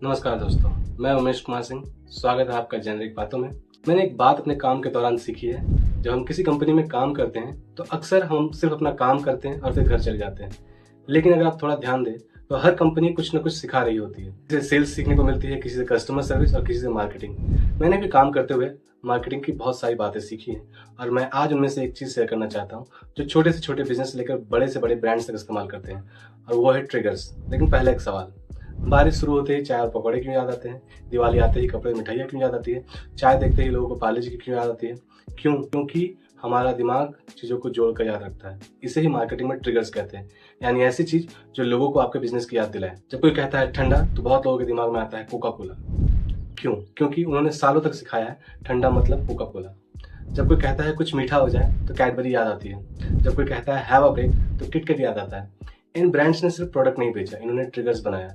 नमस्कार दोस्तों, मैं उमेश कुमार सिंह। स्वागत है आपका जेनरिक बातों में। मैंने एक बात अपने काम के दौरान सीखी है। जब हम किसी कंपनी में काम करते हैं तो अक्सर हम सिर्फ अपना काम करते हैं और फिर घर चले जाते हैं। लेकिन अगर आप थोड़ा ध्यान दें तो हर कंपनी कुछ ना कुछ सिखा रही होती है। किसी से सेल्स सीखने को मिलती है, किसी से कस्टमर सर्विस और किसी से मार्केटिंग। मैंने भी काम करते हुए मार्केटिंग की बहुत सारी बातें सीखी हैं और मैं आज उनमें से एक चीज़ शेयर करना चाहता हूँ जो छोटे से छोटे बिजनेस लेकर बड़े से बड़े ब्रांड्स तक इस्तेमाल करते हैं, और वो है ट्रिगर्स। लेकिन पहले एक सवाल, बारिश शुरू होते ही चाय और पकौड़े क्यों याद आते हैं? दिवाली आते ही कपड़े मिठाइयाँ क्यों याद आती है? चाय देखते ही लोगों को पार्ले जी की क्यों याद आती है? क्योंकि हमारा दिमाग चीज़ों को जोड़ कर याद रखता है। इसे ही मार्केटिंग में ट्रिगर्स कहते हैं, यानी ऐसी चीज जो लोगों को आपके बिजनेस की याद दिलाए। जब कोई कहता है ठंडा तो बहुत लोगों के दिमाग में आता है कोका कोला। क्योंकि उन्होंने सालों तक सिखाया है ठंडा मतलब कोका कोला। जब कोई कहता है कुछ मीठा हो जाए तो कैडबरी याद आती है। जब कोई कहता है हैव अ ब्रेक तो किटकैट याद आता है। इन ब्रांड्स ने सिर्फ प्रोडक्ट नहीं बेचा, इन्होंने ट्रिगर्स बनाया।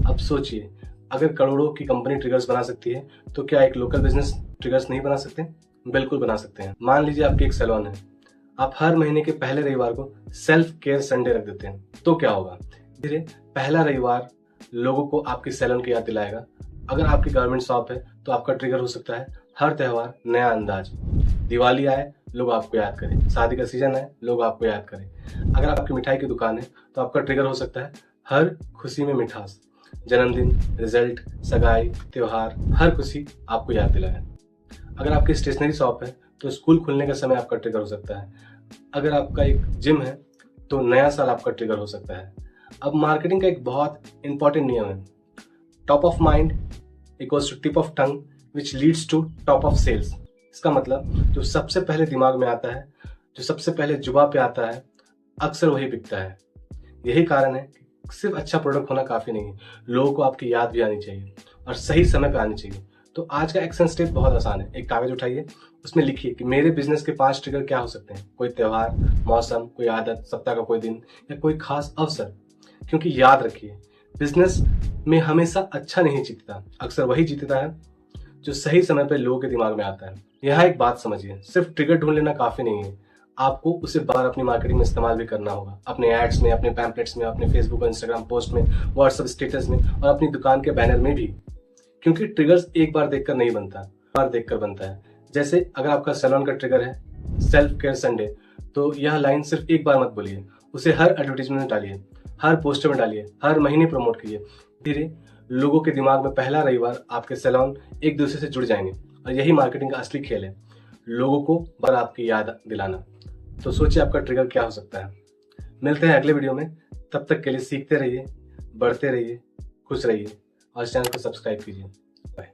अब सोचिए, अगर करोड़ों की कंपनी ट्रिगर्स बना सकती है तो क्या एक लोकल बिजनेस ट्रिगर्स नहीं बना सकते? बिल्कुल बना सकते हैं। मान लीजिए आपकी एक सैलून है, आप हर महीने के पहले रविवार को सेल्फ केयर संडे रख देते हैं, तो क्या होगा? धीरे पहला रविवार लोगों को आपकी सैलून की याद दिलाएगा। अगर आपकी गारमेंट शॉप है तो आपका ट्रिगर हो सकता है हर त्योहार नया अंदाज। दिवाली आए लोग आपको याद करें, शादी का सीजन आए लोग आपको याद करें। अगर आपकी मिठाई की दुकान है तो आपका ट्रिगर हो सकता है हर खुशी में मिठास। जन्मदिन, रिजल्ट, सगाई, त्योहार, हर खुशी आपको याद दिलाए। अगर आपकी स्टेशनरी शॉप है तो स्कूल खुलने का समय आपका ट्रिगर हो सकता है। अगर आपका एक जिम है तो नया साल आपका ट्रिगर हो सकता है। अब मार्केटिंग का एक बहुत इंपॉर्टेंट नियम है, top of mind equals to tip of tongue which leads to top of sales. इसका मतलब जो सबसे पहले दिमाग में आता है, जो सबसे पहले जुबान पे आता है, अक्सर वही बिकता है। यही कारण है कि सिर्फ अच्छा प्रोडक्ट होना काफी नहीं है, लोगों को आपकी याद भी आनी चाहिए और सही समय पे आनी चाहिए। तो आज का एक्शन स्टेप बहुत आसान है। एक कागज उठाइए, उसमें लिखिए कि मेरे बिजनेस के 5 ट्रिगर क्या हो सकते हैं। कोई त्योहार, मौसम, कोई आदत, सप्ताह का कोई दिन या कोई खास अवसर। क्योंकि याद रखिए, बिजनेस में हमेशा अच्छा नहीं जीतता, अक्सर वही जीतता है जो सही समय पर लोगों के दिमाग में आता है। यहाँ एक बात समझिए, सिर्फ ट्रिगर ढूंढ लेना काफी नहीं है, आपको उसे बार अपनी मार्केटिंग में इस्तेमाल भी करना होगा। अपने एड्स में, अपने पैम्पलेट्स में, अपने फेसबुक और इंस्टाग्राम पोस्ट में, व्हाट्सएप स्टेटस में और अपनी दुकान के बैनर में भी। क्योंकि ट्रिगर्स एक बार देखकर नहीं बनता, बार देखकर बनता है। जैसे अगर आपका सैलून का ट्रिगर है सेल्फ केयर संडे, तो यह लाइन सिर्फ एक बार मत बोलिए, उसे हर एडवर्टीजमेंट में डालिए, हर पोस्टर में डालिए, हर महीने प्रमोट कीजिए। धीरे लोगों के दिमाग में पहला रविवार आपके सैलून एक दूसरे से जुड़ जाएंगे। और यही मार्केटिंग का असली खेल है, लोगों को बार आपकी याद दिलाना। तो सोचिए आपका ट्रिगर क्या हो सकता है। मिलते हैं अगले वीडियो में, तब तक के लिए सीखते रहिए, बढ़ते रहिए, खुश रहिए और चैनल को सब्सक्राइब कीजिए।